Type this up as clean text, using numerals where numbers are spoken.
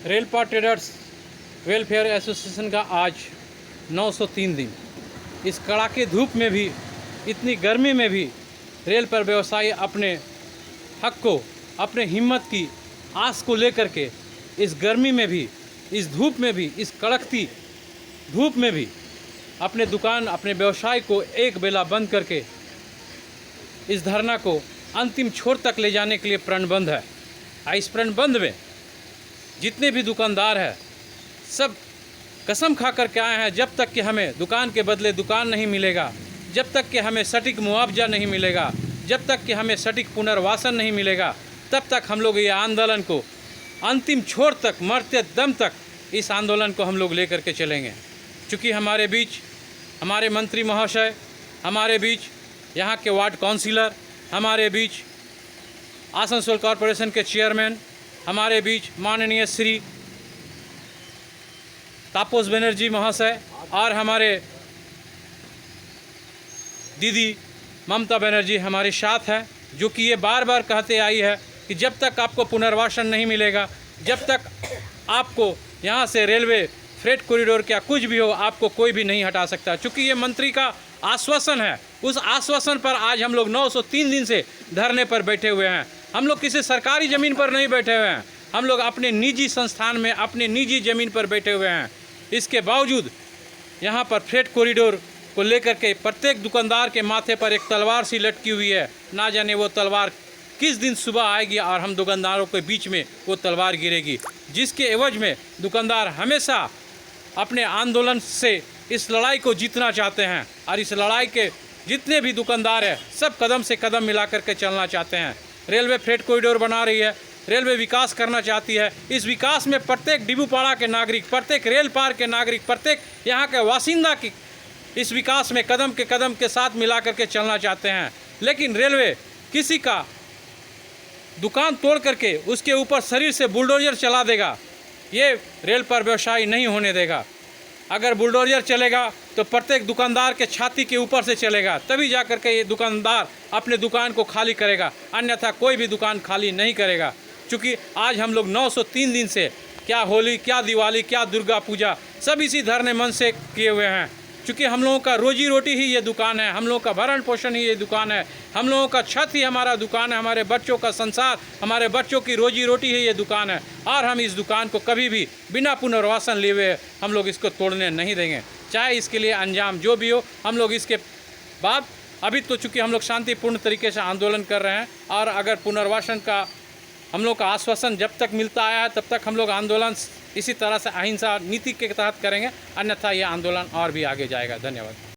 रेलपा traders welfare association का आज 903 दिन। इस कड़ाके धूप में भी, इतनी गर्मी में भी रेल पर व्यवसायी अपने हक को, अपने हिम्मत की आस को लेकर के इस गर्मी में भी, इस धूप में भी, इस कड़कती धूप में भी अपने दुकान, अपने व्यवसाय को एक बेला बंद करके इस धरना को अंतिम छोर तक ले जाने के लिए प्रणबद्ध है। इस प्रणबद्ध में जितने भी दुकानदार हैं सब कसम खा कर के आए हैं, जब तक कि हमें दुकान के बदले दुकान नहीं मिलेगा, जब तक कि हमें सटीक मुआवजा नहीं मिलेगा, जब तक कि हमें सटीक पुनर्वासन नहीं मिलेगा, तब तक हम लोग ये आंदोलन को अंतिम छोर तक, मरते दम तक इस आंदोलन को हम लोग लेकर के चलेंगे। चूँकि हमारे बीच हमारे मंत्री महोदय, हमारे बीच यहाँ के वार्ड काउंसिलर, हमारे बीच आसनसोल कॉरपोरेशन के चेयरमैन, हमारे बीच माननीय श्री तापस बनर्जी महाशय और हमारे दीदी ममता बनर्जी हमारे साथ है, जो कि ये बार बार कहते आई है कि जब तक आपको पुनर्वासन नहीं मिलेगा, जब तक आपको यहाँ से रेलवे फ्रेट कॉरिडोर क्या कुछ भी हो, आपको कोई भी नहीं हटा सकता। चूँकि ये मंत्री का आश्वासन है, उस आश्वासन पर आज हम लोग 903 दिन से धरने पर बैठे हुए हैं। हम लोग किसी सरकारी ज़मीन पर नहीं बैठे हुए हैं, हम लोग अपने निजी संस्थान में, अपने निजी ज़मीन पर बैठे हुए हैं। इसके बावजूद यहाँ पर फ्रेट कॉरिडोर को लेकर के प्रत्येक दुकानदार के माथे पर एक तलवार सी लटकी हुई है। ना जाने वो तलवार किस दिन सुबह आएगी और हम दुकानदारों के बीच में वो तलवार गिरेगी, जिसके एवज में दुकानदार हमेशा अपने आंदोलन से इस लड़ाई को जीतना चाहते हैं। और इस लड़ाई के जितने भी दुकानदार हैं सब कदम से कदम मिला करके चलना चाहते हैं। रेलवे फ्रेट कॉरिडोर बना रही है, रेलवे विकास करना चाहती है। इस विकास में प्रत्येक डिबूपाड़ा के नागरिक, प्रत्येक रेल पार के नागरिक, प्रत्येक यहाँ के वासिंदा की इस विकास में कदम के साथ मिला करके चलना चाहते हैं। लेकिन रेलवे किसी का दुकान तोड़ करके उसके ऊपर शरीर से बुलडोजर चला देगा, ये रेल पर व्यवसाय नहीं होने देगा। अगर बुलडोजर चलेगा तो प्रत्येक दुकानदार के छाती के ऊपर से चलेगा, तभी जा कर के ये दुकानदार अपने दुकान को खाली करेगा, अन्यथा कोई भी दुकान खाली नहीं करेगा। क्योंकि आज हम लोग 903 दिन से, क्या होली, क्या दिवाली, क्या दुर्गा पूजा, सब इसी धरने मन से किए हुए हैं। क्योंकि हम लोगों का रोजी रोटी ही ये दुकान है, हम लोगों का भरण पोषण ही ये दुकान है, हम लोगों का छत ही हमारा दुकान है, हमारे बच्चों का संसार, हमारे बच्चों की रोजी रोटी ही ये दुकान है। और हम इस दुकान को कभी भी बिना पुनर्वासन लिए हुए हम लोग इसको तोड़ने नहीं देंगे, चाहे इसके लिए अंजाम जो भी हो। हम लोग इसके बाद, अभी तो चूँकि हम लोग शांतिपूर्ण तरीके से आंदोलन कर रहे हैं, और अगर पुनर्वासन का हम लोग का आश्वासन जब तक मिलता आया है तब तक हम लोग आंदोलन इसी तरह से अहिंसा नीति के तहत करेंगे, अन्यथा ये आंदोलन और भी आगे जाएगा। धन्यवाद।